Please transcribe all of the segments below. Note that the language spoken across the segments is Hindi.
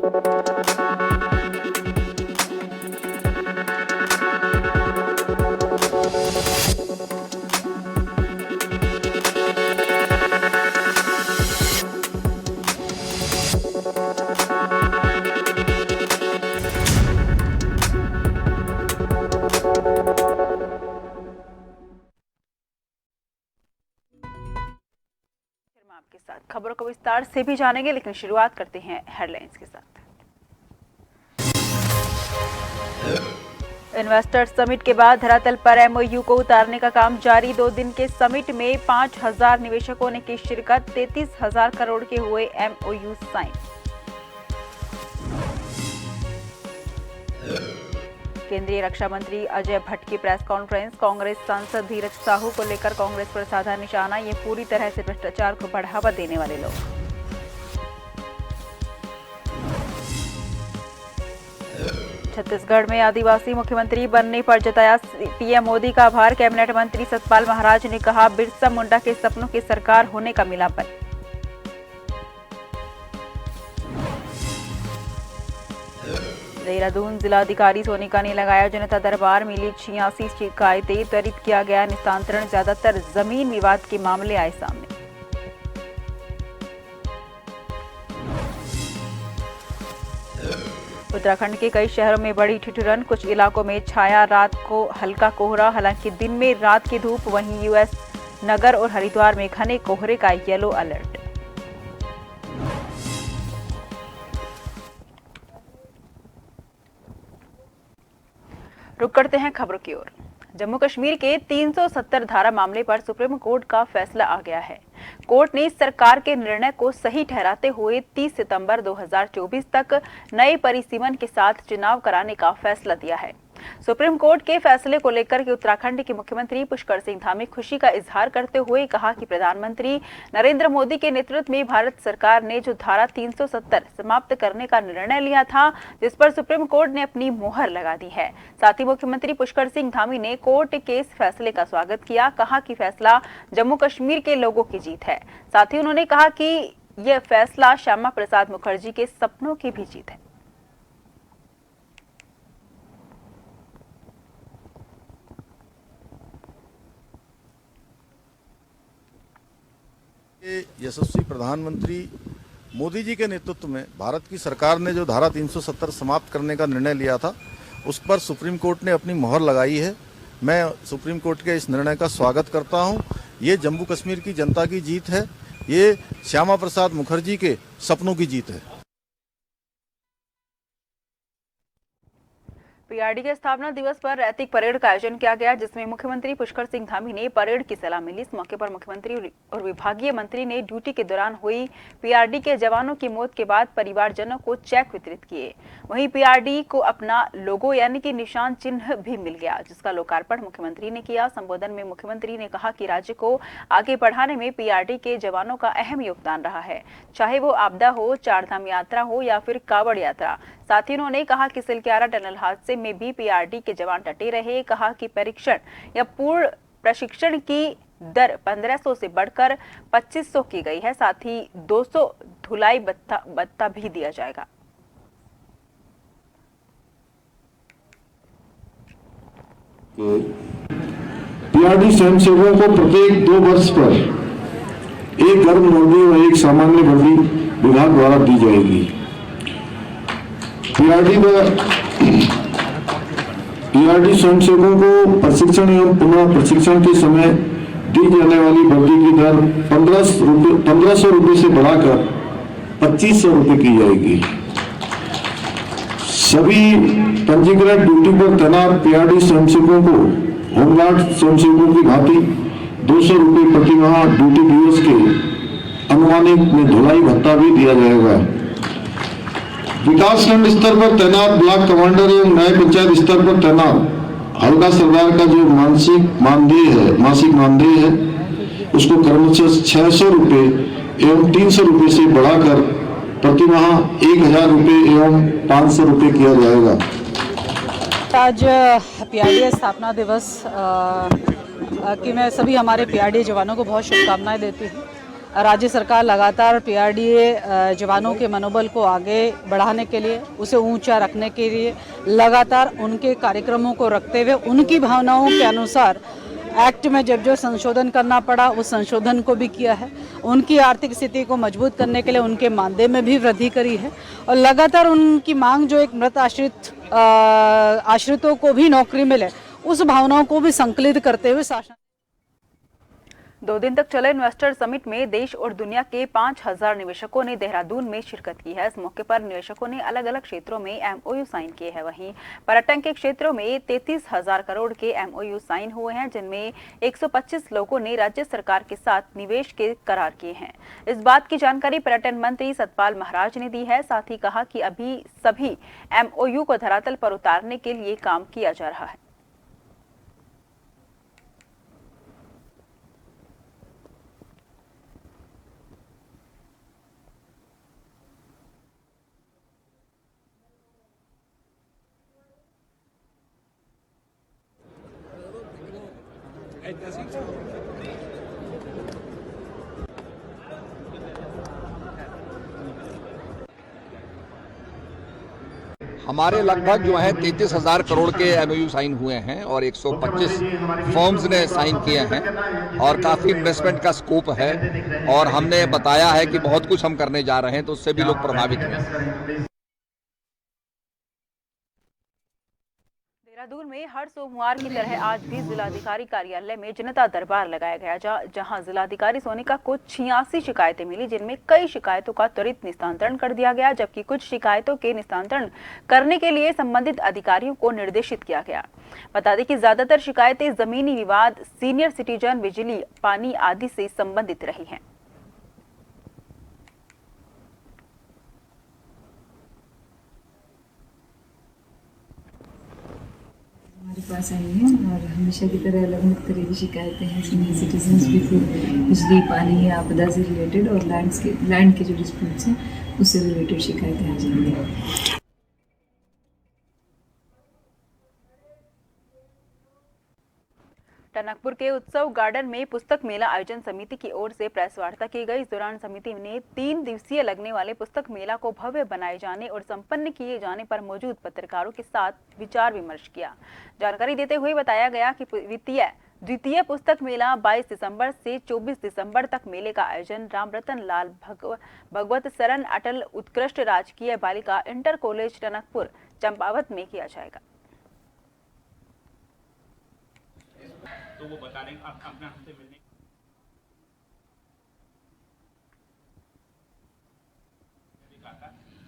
आपके साथ खबरों को विस्तार से भी जानेंगे, लेकिन शुरुआत करते हैं हेडलाइंस के साथ। इन्वेस्टर्स समिट के बाद धरातल पर एमओयू को उतारने का काम जारी। 2 दिन के समिट में 5000 निवेशकों ने की शिरकत। 33,000 करोड़ के हुए एमओयू साइन। केंद्रीय रक्षा मंत्री अजय भट्ट की प्रेस कॉन्फ्रेंस। कांग्रेस सांसद धीरज साहू को लेकर कांग्रेस पर साधा निशाना। ये पूरी तरह से भ्रष्टाचार को बढ़ावा देने वाले लोग। छत्तीसगढ़ में आदिवासी मुख्यमंत्री बनने पर जताया पीएम मोदी का आभार। कैबिनेट मंत्री सतपाल महाराज ने कहा, बिरसा मुंडा के सपनों की सरकार होने का मिला बल। देहरादून जिलाधिकारी सोनिका ने लगाया जनता दरबार। मिली 86 शिकायतें, त्वरित किया गया निस्तांतरण। ज्यादातर जमीन विवाद के मामले आए सामने। उत्तराखंड के कई शहरों में बड़ी ठिठुरन। कुछ इलाकों में छाया रात को हल्का कोहरा, हालांकि दिन में रात की धूप। वहीं यूएस नगर और हरिद्वार में घने कोहरे का येलो अलर्ट। रुक करते हैं खबरों की ओर। जम्मू कश्मीर के 370 धारा मामले पर सुप्रीम कोर्ट का फैसला आ गया है। कोर्ट ने सरकार के निर्णय को सही ठहराते हुए 30 सितंबर 2024 तक नए परिसीमन के साथ चुनाव कराने का फैसला दिया है। सुप्रीम कोर्ट के फैसले को लेकर के उत्तराखंड के मुख्यमंत्री पुष्कर सिंह धामी खुशी का इजहार करते हुए कहा कि प्रधानमंत्री नरेंद्र मोदी के नेतृत्व में भारत सरकार ने जो धारा 370 समाप्त करने का निर्णय लिया था, जिस पर सुप्रीम कोर्ट ने अपनी मोहर लगा दी है। साथ ही मुख्यमंत्री पुष्कर सिंह धामी ने कोर्ट के इस फैसले का स्वागत किया। कहा कि फैसला जम्मू कश्मीर के लोगों की जीत है। साथ ही उन्होंने कहा कि यह फैसला श्यामा प्रसाद मुखर्जी के सपनों की भी जीत है। यशस्वी प्रधानमंत्री मोदी जी के नेतृत्व में भारत की सरकार ने जो धारा 370 समाप्त करने का निर्णय लिया था, उस पर सुप्रीम कोर्ट ने अपनी मोहर लगाई है। मैं सुप्रीम कोर्ट के इस निर्णय का स्वागत करता हूं। ये जम्मू कश्मीर की जनता की जीत है। ये श्यामा प्रसाद मुखर्जी के सपनों की जीत है। पीआरडी के स्थापना दिवस पर रैतिक परेड का आयोजन किया गया, जिसमें मुख्यमंत्री पुष्कर सिंह धामी ने परेड की सलामी मिली। इस मौके पर मुख्यमंत्री और विभागीय मंत्री ने ड्यूटी के दौरान हुई पीआरडी के जवानों की मौत के बाद परिवारजनों को चेक वितरित किए। वहीं पीआरडी को अपना लोगो यानी कि निशान चिन्ह भी मिल गया, जिसका लोकार्पण मुख्यमंत्री ने किया। संबोधन में मुख्यमंत्री ने कहा कि राज्य को आगे बढ़ाने में पीआरडी के जवानों का अहम योगदान रहा है, चाहे वो आपदा हो, चारधाम यात्रा हो या फिर कावड़ यात्रा। साथ ही उन्होंने कहा कि सिलक्यारा टनल हादसे में भी पीआरडी के जवान डटे रहे। कहा कि परीक्षण या पूर्ण प्रशिक्षण की दर 1500 से बढ़कर 2500 की गई है। साथ ही 200 धुलाई भत्ता भी दिया जाएगा। पीआरडी स्वयंसेवकों को प्रत्येक 2 वर्ष पर एक गर्म वर्दी और एक सामान्य वर्दी विभाग द्वारा दी जाएगी। पीआरडी स्वयंसेवकों को प्रशिक्षण एवं पुनः प्रशिक्षण के समय दी जाने वाली वर्दी की दर 1500 रुपये से बढ़ाकर 2500 रुपये की जाएगी। सभी पंजीकृत ड्यूटी पर तैनात पीआरडी स्वयंसेवकों को होमगार्ड स्वयंसेवकों की भांति 200 रुपये प्रति माह ड्यूटी दिवस के अनुमानित में धुलाई भत्ता भी दिया जाएगा। विकासखंड स्तर पर तैनात ब्लॉक कमांडर एवं न्याय पंचायत स्तर पर तैनात हल्का सरदार का जो मासिक मानदेय है उसको क्रमशः 600 रुपये एवं 300 रुपये से बढ़ाकर प्रति माह 1000 रुपये एवं 500 रुपये किया जाएगा। आज पीआरडी स्थापना दिवस की मैं सभी हमारे पीआरडी जवानों को बहुत शुभकामनाएं देती हूँ। राज्य सरकार लगातार पीआरडीए जवानों के मनोबल को आगे बढ़ाने के लिए, उसे ऊंचा रखने के लिए लगातार उनके कार्यक्रमों को रखते हुए उनकी भावनाओं के अनुसार एक्ट में जब जो संशोधन करना पड़ा उस संशोधन को भी किया है। उनकी आर्थिक स्थिति को मजबूत करने के लिए उनके मानदेय में भी वृद्धि करी है और लगातार उनकी मांग जो एक मृत आश्रितों को भी नौकरी मिले, उस भावनाओं को भी संकलित करते हुए शासन 2 दिन तक चले इन्वेस्टर समिट में देश और दुनिया के 5000 निवेशकों ने देहरादून में शिरकत की है। इस मौके पर निवेशकों ने अलग अलग क्षेत्रों में एमओयू साइन किए हैं। वहीं पर्यटन के क्षेत्रों में 33,000 करोड़ के एमओयू साइन हुए हैं, जिनमें 125 लोगों ने राज्य सरकार के साथ निवेश के करार किए हैं। इस बात की जानकारी पर्यटन मंत्री सतपाल महाराज ने दी है। साथ ही कहा कि अभी सभी एमओयू को धरातल पर उतारने के लिए काम किया जा रहा है। हमारे लगभग जो है 33,000 करोड़ के एमओयू साइन हुए हैं और 125 फर्म्स ने साइन किए हैं और काफ़ी इन्वेस्टमेंट का स्कोप है और हमने बताया है कि बहुत कुछ हम करने जा रहे हैं, तो उससे भी लोग प्रभावित हैं। देहरादून में हर सोमवार की तरह आज भी जिलाधिकारी कार्यालय में जनता दरबार लगाया गया, जहां जिलाधिकारी सोनिका को 86 शिकायतें मिली, जिनमें कई शिकायतों का त्वरित निस्तारण कर दिया गया, जबकि कुछ शिकायतों के निस्तारण करने के लिए संबंधित अधिकारियों को निर्देशित किया गया। बता दें कि ज्यादातर शिकायतें जमीनी विवाद, सीनियर सिटीजन, बिजली, पानी आदि से संबंधित रही हैं। हमारे पास आई हैं और हमेशा की तरह अलग अलग तरह की शिकायतें हैं। सीनियर सिटीजन्स भी थे, बिजली, पानी, आपदा से रिलेटेड और लैंड के जो डिस्प्यूट्स हैं उससे रिलेटेड शिकायतें आ जाएंगी। टनकपुर के उत्सव गार्डन में पुस्तक मेला आयोजन समिति की ओर से प्रेस वार्ता की गई। इस दौरान समिति ने 3 दिवसीय लगने वाले पुस्तक मेला को भव्य बनाए जाने और संपन्न किए जाने पर मौजूद पत्रकारों के साथ विचार विमर्श किया। जानकारी देते हुए बताया गया कि द्वितीय पुस्तक मेला 22 दिसंबर से 24 दिसंबर तक मेले का आयोजन राम रतन लाल भगवत शरण अटल उत्कृष्ट राजकीय बालिका इंटर कॉलेज टनकपुर चंपावत में किया जाएगा। तो वो बता देंगे अपने हमसे मिलने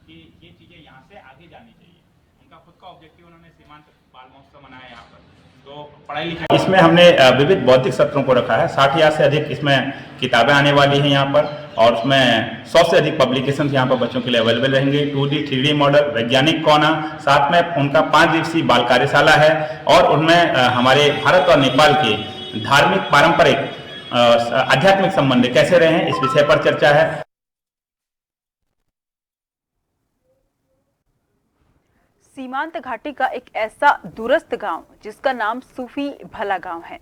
कि ये चीजें यहाँ से आगे जानी चाहिए। उनका खुद का ऑब्जेक्टिव उन्होंने सीमांत बाल महोत्सव मनाया यहाँ पर, तो पढ़ाई लिखाई इसमें हमने विविध बौद्धिक सत्रों को रखा है। 60,000 से अधिक इसमें किताबें आने वाली हैं यहाँ पर और उसमें 100 से अधिक पब्लिकेशन यहाँ पर बच्चों के लिए अवेलेबल रहेंगे। 2D 3D मॉडल, वैज्ञानिक कोना, साथ में उनका 5 दिवसीय बाल कार्यशाला है और उनमें हमारे भारत और नेपाल के धार्मिक, पारंपरिक, आध्यात्मिक संबंध कैसे रहे हैं, इस विषय पर चर्चा है। सीमांत घाटी का एक ऐसा दूरस्थ गांव जिसका नाम सूफी भला गांव है।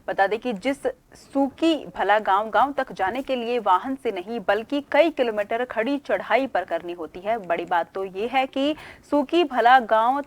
बता दें कि जिस सूकी भला गांव तक जाने के लिए वाहन से नहीं बल्कि कई किलोमीटर खड़ी चढ़ाई पर करनी होती है। बड़ी बात तो ये है कि सूकी भला गांव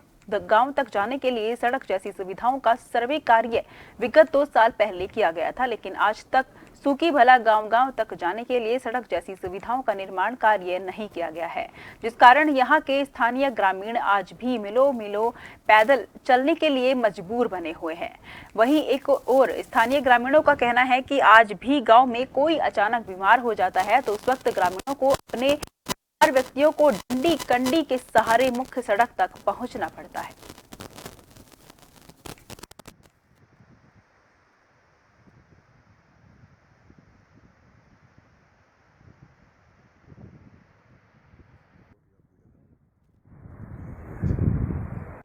तक जाने के लिए सड़क जैसी सुविधाओं का सर्वे कार्य विगत 2 साल पहले किया गया था, लेकिन आज तक सूकी भला गांव तक जाने के लिए सड़क जैसी सुविधाओं का निर्माण कार्य नहीं किया गया है, जिस कारण यहाँ के स्थानीय ग्रामीण आज भी मिलो पैदल चलने के लिए मजबूर बने हुए हैं। वहीं एक और स्थानीय ग्रामीणों का कहना है कि आज भी गांव में कोई अचानक बीमार हो जाता है तो उस वक्त ग्रामीणों को अपने व्यक्तियों को डंडी कंडी के सहारे मुख्य सड़क तक पहुंचना पड़ता है।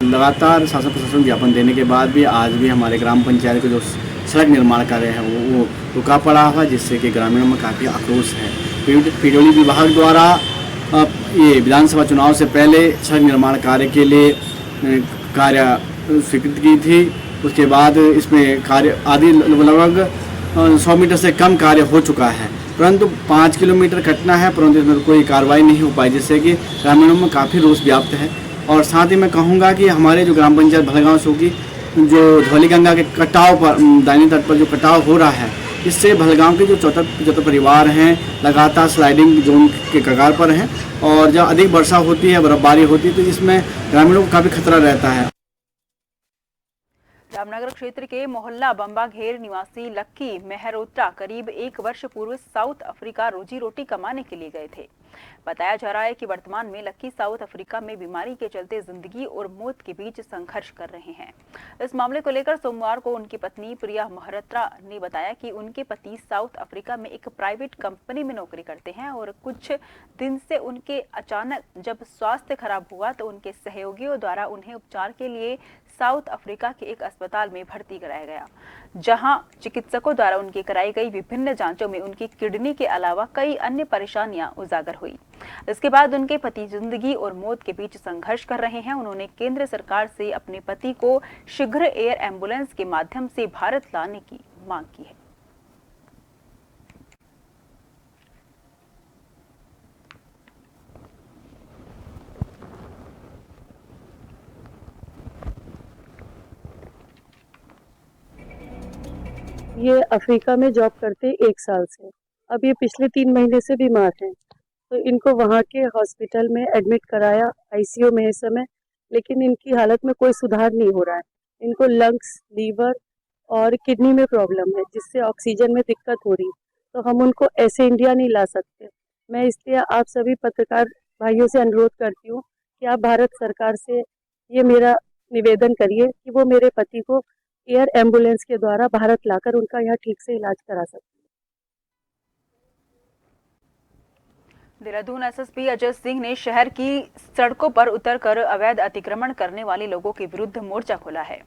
लगातार शासन प्रशासन ज्ञापन देने के बाद भी आज भी हमारे ग्राम पंचायत के जो सड़क निर्माण कार्य है वो रुका पड़ा हुआ, जिससे कि ग्रामीणों में काफ़ी आक्रोश है। पीडब्ल्यूडी विभाग द्वारा ये विधानसभा चुनाव से पहले सड़क निर्माण कार्य के लिए कार्य स्वीकृत की थी। उसके बाद इसमें कार्य आदि लगभग 100 मीटर से कम कार्य हो चुका है, परंतु 5 किलोमीटर कटना है, परंतु इसमें कोई कार्रवाई नहीं हो पाई, जिससे कि ग्रामीणों में काफ़ी रोष व्याप्त है। और साथ ही मैं कहूँगा कि हमारे जो ग्राम पंचायत भलगांव सो की जो धौलीगंगा के कटाव पर दाहिने तट पर जो कटाव हो रहा है, इससे भलगांव के जो 74 परिवार हैं लगातार स्लाइडिंग जोन के कगार पर हैं। और जब अधिक वर्षा होती है, बर्फबारी होती है, तो इसमें ग्रामीणों को काफ़ी खतरा रहता है। रामनगर क्षेत्र के मोहल्ला बंबाघेर निवासी लक्की मेहरोत्रा करीब 1 वर्ष पूर्व साउथ अफ्रीका रोजी रोटी कमाने के लिए गए थे। बताया जा रहा है कि वर्तमान में लक्की साउथ अफ्रीका में बीमारी के चलते जिंदगी और मौत के बीच संघर्ष कर रहे हैं। इस मामले को लेकर सोमवार को उनकी पत्नी प्रिया मेहरोत्रा ने बताया कि उनके पति साउथ अफ्रीका में एक प्राइवेट कंपनी में नौकरी करते हैं और कुछ दिन से उनके अचानक जब स्वास्थ्य खराब हुआ तो उनके सहयोगियों द्वारा उन्हें उपचार के लिए साउथ अफ्रीका के एक अस्पताल में भर्ती कराया गया, जहां चिकित्सकों द्वारा उनकी कराई गई विभिन्न जांचों में उनकी किडनी के अलावा कई अन्य परेशानियां उजागर हुई। इसके बाद उनके पति जिंदगी और मौत के बीच संघर्ष कर रहे हैं। उन्होंने केंद्र सरकार से अपने पति को शीघ्र एयर एम्बुलेंस के माध्यम से भारत लाने की मांग की है। ये अफ्रीका में जॉब करते 1 साल से। अब ये पिछले 3 महीने से बीमार हैं, तो इनको वहाँ के हॉस्पिटल में एडमिट कराया, आईसीयू में इस समय, लेकिन इनकी हालत में कोई सुधार नहीं हो रहा है। इनको लंग्स, लीवर और किडनी में प्रॉब्लम है, जिससे ऑक्सीजन में दिक्कत हो रही, तो हम उनको ऐसे इंडिया नहीं ला सकते। मैं इसलिए आप सभी पत्रकार भाइयों से अनुरोध करती हूँ कि आप भारत सरकार से ये मेरा निवेदन करिए कि वो मेरे पति को एयर एम्बुलेंस के द्वारा भारत लाकर उनका यहाँ ठीक से इलाज करा सकते हैं। देहरादून एसएसपी अजय सिंह ने शहर की सड़कों पर उतरकर अवैध अतिक्रमण करने वाले लोगों के विरुद्ध मोर्चा खोला है।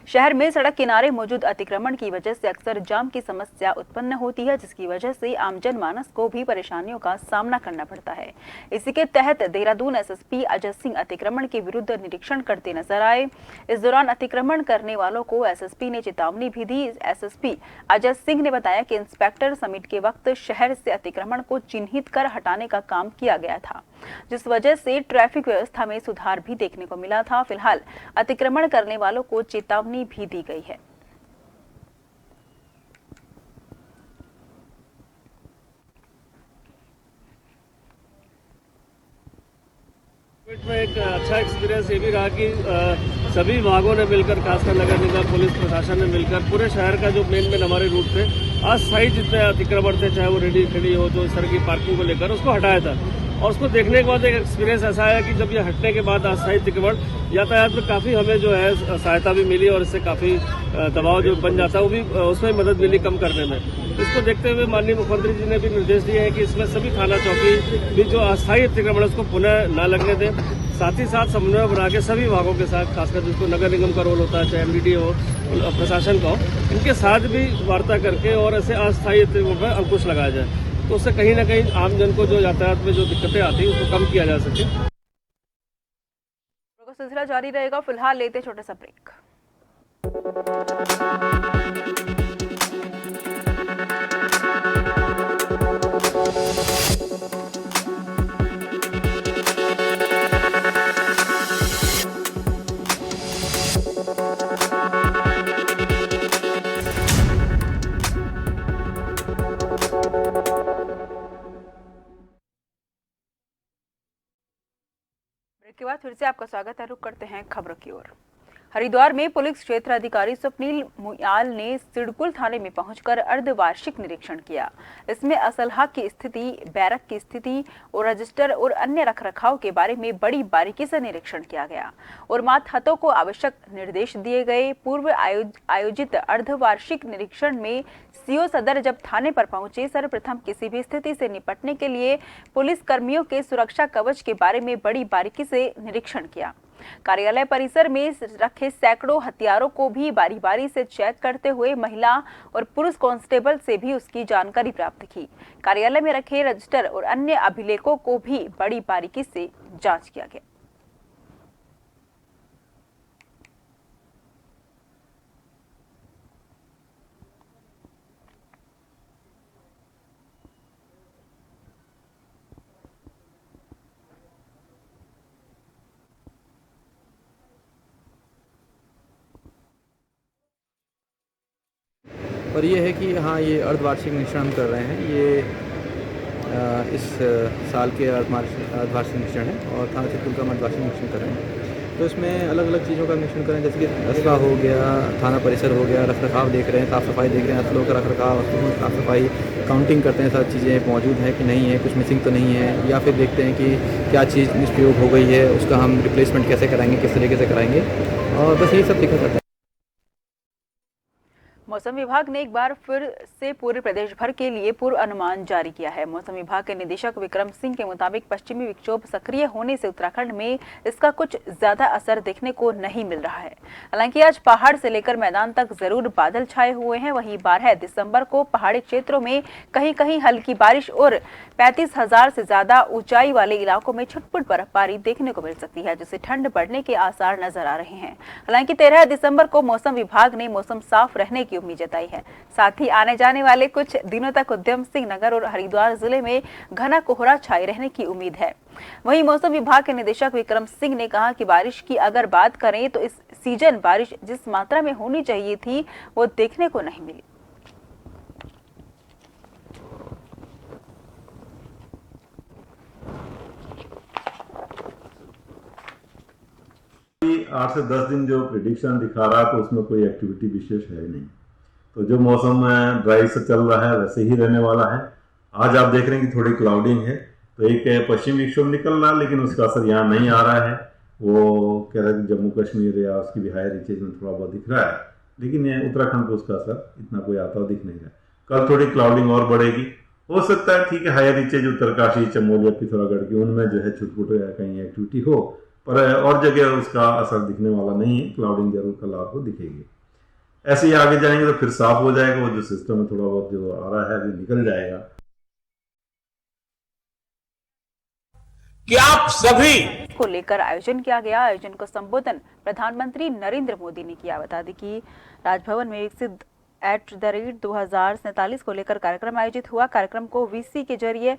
शहर में सड़क किनारे मौजूद अतिक्रमण की वजह से अक्सर जाम की समस्या उत्पन्न होती है, जिसकी वजह से आम जनमानस को भी परेशानियों का सामना करना पड़ता है। इसी के तहत देहरादून एसएसपी अजय सिंह अतिक्रमण के विरुद्ध निरीक्षण करते नजर आए। इस दौरान अतिक्रमण करने वालों को एसएसपी ने चेतावनी भी दी। एसएसपी अजय सिंह ने बताया कि इंस्पेक्टर समिट के वक्त शहर से अतिक्रमण को चिन्हित कर हटाने का काम किया गया था, जिस वजह से ट्रैफिक व्यवस्था में सुधार भी देखने को मिला था। फिलहाल अतिक्रमण करने वालों को चेतावनी भी दी गई है। में एक अच्छा एक्सपीरियंस ये भी रहा कि सभी विभागों ने मिलकर, खासकर नगर निगम, पुलिस प्रशासन ने मिलकर पूरे शहर का जो मेन हमारे रूट पे अस्थायी जितने अतिक्रमण थे, चाहे वो रेडी खड़ी हो, जो इस तरह की पार्किंग को लेकर, उसको हटाया था। और उसको देखने के बाद एक एक्सपीरियंस ऐसा आया कि जब ये हटने के बाद अस्थायी अतिक्रमण यातायात में काफ़ी हमें जो है सहायता भी मिली और इससे काफ़ी दबाव जो बन जाता है वो भी उसमें मदद मिली कम करने में। इसको देखते हुए माननीय मुख्यमंत्री जी ने भी निर्देश दिए हैं कि इसमें सभी थाना चौकी भी जो अस्थायी अतिक्रमण है उसको पुनः न लगने दें। साथ ही साथ समन्वय बना के सभी विभागों के साथ, खासकर जिसको नगर निगम का रोल होता है, चाहे एमडीडी हो, प्रशासन का हो, इनके साथ भी वार्ता करके और ऐसे अस्थायी अतिक्रमण पर अंकुश लगाया जाए, तो उससे कहीं ना कहीं आम जन को जो यातायात में जो दिक्कतें आती हैं उसको कम किया जा सके। सिलसिला जारी रहेगा। फिलहाल लेते छोटे सा ब्रेक। ब्रेक के बाद फिर से आपका स्वागत है। रुक करते हैं खबरों की ओर। हरिद्वार में पुलिस क्षेत्र अधिकारी स्वप्निल मुयाल ने सिडकुल थाने में पहुंचकर अर्धवार्षिक निरीक्षण किया। इसमें असलहा की स्थिति, बैरक की स्थिति और रजिस्टर और अन्य रखरखाव के बारे में बड़ी बारीकी से निरीक्षण किया गया और मातहतों को आवश्यक निर्देश दिए गए। पूर्व आयोजित अर्धवार्षिक निरीक्षण में सीओ सदर जब थाने पर पहुंचे, सर्वप्रथम किसी भी स्थिति से निपटने के लिए पुलिस कर्मियों के सुरक्षा कवच के बारे में बड़ी बारीकी से निरीक्षण किया। कार्यालय परिसर में रखे सैकड़ों हथियारों को भी बारी बारी से चेक करते हुए महिला और पुरुष कांस्टेबल से भी उसकी जानकारी प्राप्त की। कार्यालय में रखे रजिस्टर और अन्य अभिलेखों को भी बड़ी बारीकी से जांच किया गया। और ये है कि हाँ, ये अर्धवार्षिक निरीक्षण हम कर रहे हैं। ये इस साल के अर्धवार्षिक निरीक्षण है और थाना चित्रकूट का अर्धवार्षिक निरीक्षण कर रहे हैं। तो इसमें अलग अलग चीज़ों का निरीक्षण करें, जैसे कि कस्बा हो गया, थाना परिसर हो गया, रखरखाव देख रहे हैं, साफ़ सफाई देख रहे हैं, असलों का रखरखाव, असलों में साफ़ सफाई, काउंटिंग करते हैं, सब चीज़ें मौजूद हैं कि नहीं है, कुछ मिसिंग तो नहीं है, या फिर देखते हैं कि क्या चीज़ निष्प्रयोग हो गई है, उसका हम रिप्लेसमेंट कैसे कराएंगे, किस तरीके से कराएंगे, और बस यही सब दिक्कत करते हैं। मौसम विभाग ने एक बार फिर से पूरे प्रदेश भर के लिए पूर्व अनुमान जारी किया है। मौसम विभाग के निदेशक विक्रम सिंह के मुताबिक पश्चिमी विक्षोभ सक्रिय होने से उत्तराखंड में इसका कुछ ज्यादा असर देखने को नहीं मिल रहा है। हालांकि आज पहाड़ से लेकर मैदान तक जरूर बादल छाए हुए हैं। वहीं 12 दिसंबर को पहाड़ी क्षेत्रों में कहीं कहीं हल्की बारिश और 35,000 से ज्यादा ऊंचाई वाले इलाकों में छुटपुट बर्फबारी देखने को मिल सकती है, जिससे ठंड बढ़ने के आसार नजर आ रहे हैं। हालांकि 13 दिसंबर को मौसम विभाग ने मौसम साफ रहने की उम्मीद जताई है। साथ ही आने जाने वाले कुछ दिनों तक उधम सिंह नगर और हरिद्वार जिले में घना कोहरा छाए रहने की उम्मीद है। वहीं मौसम विभाग के निदेशक विक्रम सिंह ने कहा कि बारिश की अगर बात करें तो इस सीजन बारिश जिस मात्रा में होनी चाहिए थी वो देखने को नहीं मिली। 8 से 10 दिन जो प्रिडिक्शन दिखा रहा है तो उसमें कोई एक्टिविटी विशेष है नहीं। तो जो मौसम ड्राई से चल रहा है वैसे ही रहने वाला है। आज आप देख रहे हैं कि थोड़ी क्लाउडिंग है, तो एक पश्चिम विक्षोभ निकल रहा है, लेकिन उसका असर यहाँ नहीं आ रहा है। वो कह रहा है कि जम्मू कश्मीर या उसकी भी हायर रीचेज में थोड़ा बहुत दिख रहा है, लेकिन ये उत्तराखंड को उसका असर इतना कोई आता हुआ दिख नहीं रहा है। कल थोड़ी क्लाउडिंग और बढ़ेगी, हो सकता है ठीक है हायर रीचेज उत्तरकाशी, चमोली, पिथौरागढ़ की उनमें जो है छुटपुट या कहीं एक्टिविटी हो, पर और जगह उसका असर दिखने वाला नहीं है। क्लाउडिंग जरूर कल आपको दिखेगी। ऐसे ही आगे जाएंगे तो फिर साफ हो जाएगा, वो जो सिस्टम में थोड़ा बहुत जो आ रहा है अभी निकल जाएगा। कि आप सभी को लेकर आयोजन किया गया। आयोजन को संबोधन प्रधानमंत्री नरेंद्र मोदी ने किया। बता दें कि राजभवन में विकसित @2047 को लेकर कार्यक्रम आयोजित हुआ। कार्यक्रम को वीसी के जरिए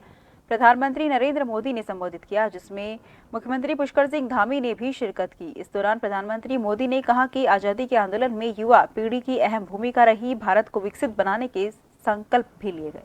प्रधानमंत्री नरेंद्र मोदी ने संबोधित किया, जिसमें मुख्यमंत्री पुष्कर सिंह धामी ने भी शिरकत की। इस दौरान प्रधानमंत्री मोदी ने कहा कि आजादी के आंदोलन में युवा पीढ़ी की अहम भूमिका रही। भारत को विकसित बनाने के संकल्प भी लिए गए।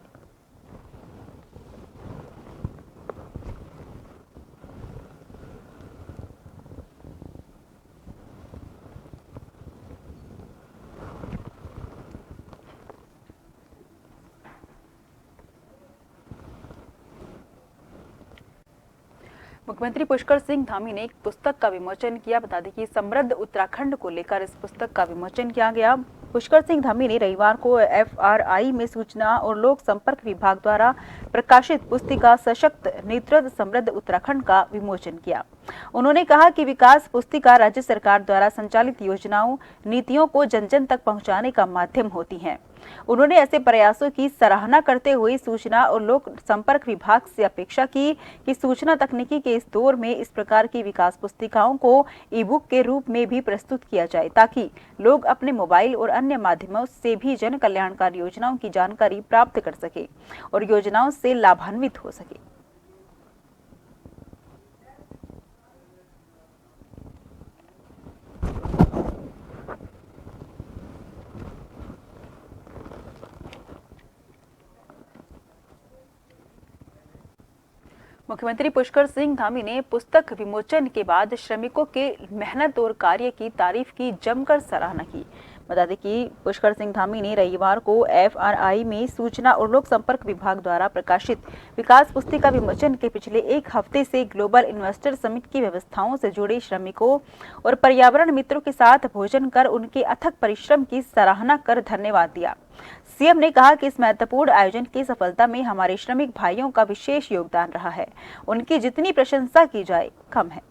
मुख्यमंत्री पुष्कर सिंह धामी ने एक पुस्तक का विमोचन किया। बता दें कि समृद्ध उत्तराखंड को लेकर इस पुस्तक का विमोचन किया गया। पुष्कर सिंह धामी ने रविवार को FRI में सूचना और लोक संपर्क विभाग द्वारा प्रकाशित पुस्तिका सशक्त नेतृत्व समृद्ध उत्तराखंड का विमोचन किया। उन्होंने कहा कि विकास पुस्तिका राज्य सरकार द्वारा संचालित योजनाओं, नीतियों को जन जन तक पहुंचाने का माध्यम होती है। उन्होंने ऐसे प्रयासों की सराहना करते हुए सूचना और लोक संपर्क विभाग से अपेक्षा की कि सूचना तकनीकी के इस दौर में इस प्रकार की विकास पुस्तिकाओं को ई-बुक के रूप में भी प्रस्तुत किया जाए, ताकि लोग अपने मोबाइल और अन्य माध्यमों से भी जन कल्याणकारी योजनाओं की जानकारी प्राप्त कर सके और योजनाओं से लाभान्वित हो सके। मुख्यमंत्री पुष्कर सिंह धामी ने पुस्तक विमोचन के बाद श्रमिकों के मेहनत और कार्य की तारीफ की, जमकर सराहना की। बता दें कि पुष्कर सिंह धामी ने रविवार को FRI में सूचना और लोक संपर्क विभाग द्वारा प्रकाशित विकास पुस्तिका विमोचन के पिछले एक हफ्ते से ग्लोबल इन्वेस्टर समिट की व्यवस्थाओं से जुड़े श्रमिकों और पर्यावरण मित्रों के साथ भोजन कर उनके अथक परिश्रम की सराहना कर धन्यवाद दिया। सीएम ने कहा कि इस महत्वपूर्ण आयोजन की सफलता में हमारे श्रमिक भाइयों का विशेष योगदान रहा है। उनकी जितनी प्रशंसा की जाए कम है।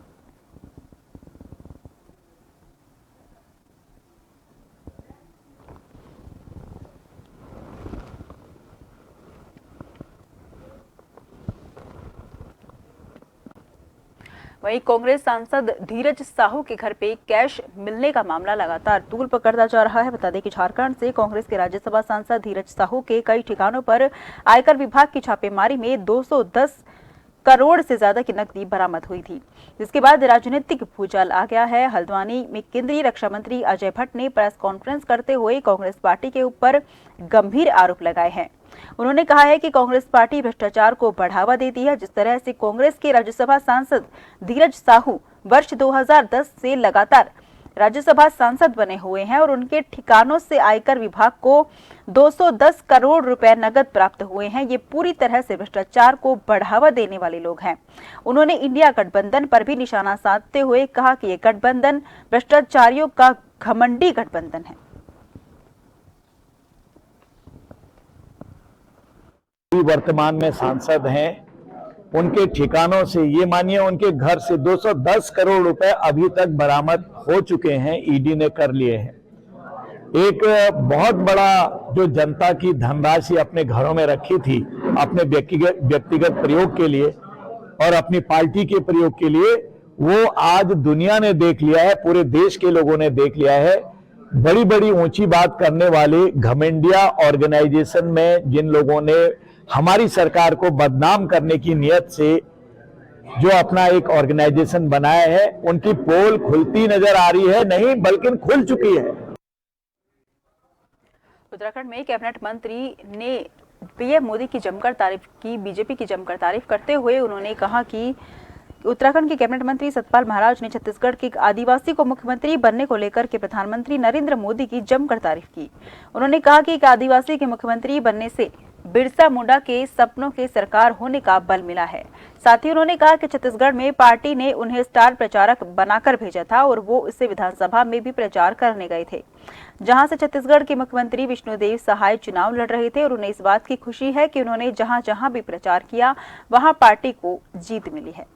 वहीं कांग्रेस सांसद धीरज साहू के घर पे कैश मिलने का मामला लगातार तूल पकड़ता जा रहा है। बता दें कि झारखंड से कांग्रेस के राज्यसभा सांसद धीरज साहू के कई ठिकानों पर आयकर विभाग की छापेमारी में 210 करोड़ से ज्यादा की नकदी बरामद हुई थी। जिसके बाद राजनीतिक भूचाल आ गया है। हल्द्वानी में केंद्रीय रक्षा मंत्री अजय भट्ट ने प्रेस कॉन्फ्रेंस करते हुए कांग्रेस पार्टी के ऊपर गंभीर आरोप लगाए हैं। उन्होंने कहा है कि कांग्रेस पार्टी भ्रष्टाचार को बढ़ावा देती है। जिस तरह से कांग्रेस के राज्यसभा सांसद धीरज साहू वर्ष 2010 से लगातार राज्यसभा सांसद बने हुए हैं और उनके ठिकानों से आयकर विभाग को 210 करोड़ रुपए नकद प्राप्त हुए हैं, ये पूरी तरह से भ्रष्टाचार को बढ़ावा देने वाले लोग हैं। उन्होंने इंडिया गठबंधन पर भी निशाना साधते हुए कहा कि ये गठबंधन भ्रष्टाचारियों का घमंडी गठबंधन है। वर्तमान में सांसद हैं, उनके ठिकानों से ये मानिए उनके घर से 210 करोड़ रुपए अभी तक बरामद हो चुके हैं, ईडी ने कर लिए हैं। एक बहुत बड़ा जो जनता की धनराशि अपने घरों में रखी थी अपने व्यक्तिगत प्रयोग के लिए और अपनी पार्टी के प्रयोग के लिए, वो आज दुनिया ने देख लिया है, पूरे देश के लोगों ने देख लिया है। बड़ी बड़ी ऊंची बात करने वाले घमंडिया ऑर्गेनाइजेशन में जिन लोगों ने हमारी सरकार को बदनाम करने की नियत से जो अपना एक ऑर्गेनाइजेशन बनाया है, उनकी पोल खुलती नजर आ रही है, नहीं बल्कि खुल चुकी है। उत्तराखंड में कैबिनेट मंत्री ने पीएम मोदी की जमकर तारीफ की। बीजेपी की जमकर तारीफ करते हुए उन्होंने कहा कि उत्तराखंड के कैबिनेट मंत्री सतपाल महाराज ने छत्तीसगढ़ के आदिवासी को मुख्यमंत्री बनने को लेकर के प्रधानमंत्री नरेंद्र मोदी की जमकर तारीफ की। उन्होंने कहा कि एक आदिवासी के मुख्यमंत्री बनने से बिरसा मुंडा के सपनों के सरकार होने का बल मिला है। साथ ही उन्होंने कहा कि छत्तीसगढ़ में पार्टी ने उन्हें स्टार प्रचारक बनाकर भेजा था और वो इससे विधानसभा में भी प्रचार करने गए थे, जहां से छत्तीसगढ़ के मुख्यमंत्री विष्णुदेव सहाय चुनाव लड़ रहे थे और उन्हें इस बात की खुशी है कि उन्होंने जहां जहां भी प्रचार किया वहां पार्टी को जीत मिली है।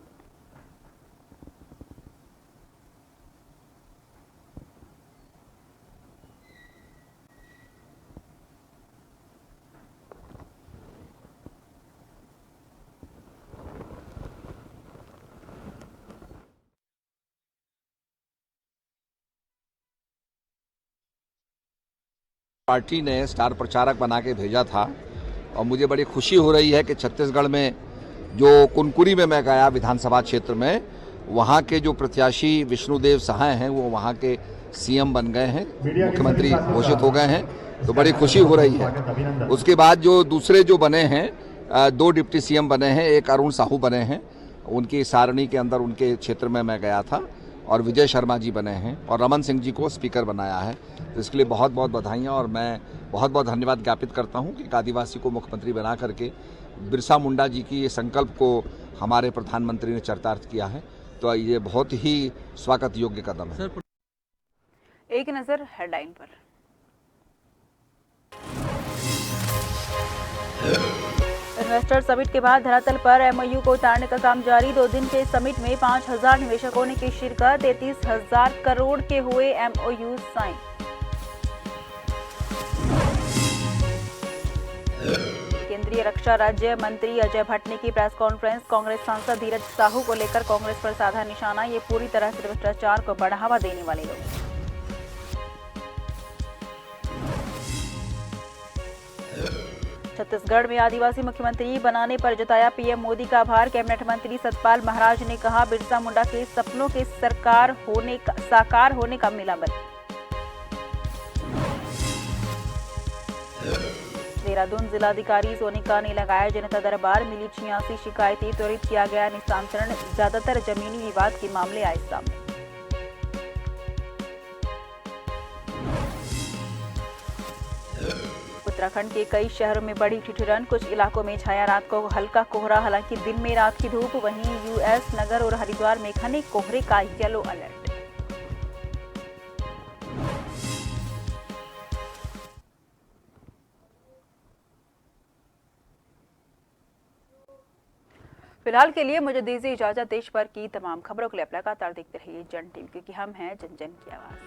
पार्टी ने स्टार प्रचारक बना के भेजा था और मुझे बड़ी खुशी हो रही है कि छत्तीसगढ़ में जो कुनकुरी में मैं गया विधानसभा क्षेत्र में, वहाँ के जो प्रत्याशी विष्णुदेव सहाय हैं वो वहाँ के सीएम बन गए हैं, मुख्यमंत्री घोषित हो गए हैं, तो बड़ी खुशी हो रही है। उसके बाद जो दूसरे जो बने हैं, 2 डिप्टी सीएम बने हैं, एक अरुण साहू बने हैं, उनकी सारणी के अंदर उनके क्षेत्र में मैं गया था, और विजय शर्मा जी बने हैं और रमन सिंह जी को स्पीकर बनाया है। तो इसके लिए बहुत बहुत बधाइयाँ और मैं बहुत बहुत धन्यवाद ज्ञापित करता हूँ कि एक आदिवासी को मुख्यमंत्री बना करके बिरसा मुंडा जी की ये संकल्प को हमारे प्रधानमंत्री ने चरितार्थ किया है, तो ये बहुत ही स्वागत योग्य कदम है। एक नजर हेडलाइन पर। इन्वेस्टर समिट के बाद धरातल पर एमओयू को उतारने का काम जारी। 2 दिन के समिट में 5000 निवेशकों ने की शिरकत। 33,000 करोड़ के हुए एमओयू साइन। केंद्रीय रक्षा राज्य मंत्री अजय भट्ट ने की प्रेस कॉन्फ्रेंस। कांग्रेस सांसद धीरज साहू को लेकर कांग्रेस पर साधा निशाना। ये पूरी तरह से भ्रष्टाचार को बढ़ावा देने वाले लोग। छत्तीसगढ़ में आदिवासी मुख्यमंत्री बनाने पर जताया पीएम मोदी का आभार। कैबिनेट मंत्री सतपाल महाराज ने कहा बिरसा मुंडा के सपनों के साकार होने का मिला बल। देहरादून जिलाधिकारी सोनिका ने लगाया जनता दरबार। मिली 86 शिकायतें, त्वरित किया गया निस्तारण। ज्यादातर जमीनी विवाद के मामले आए सामने। उत्तराखंड के कई शहरों में बड़ी ठिठुरन। कुछ इलाकों में छाया रात को हल्का कोहरा, हालांकि दिन में रात की धूप। वहीं यूएस नगर और हरिद्वार में घने कोहरे का येलो अलर्ट। फिलहाल के लिए मुझे दीजिए इजाजत। देश भर की तमाम खबरों के लिए आप लगातार देखते रहिए जन टीवी, क्योंकि हम हैं जन जन की आवाज।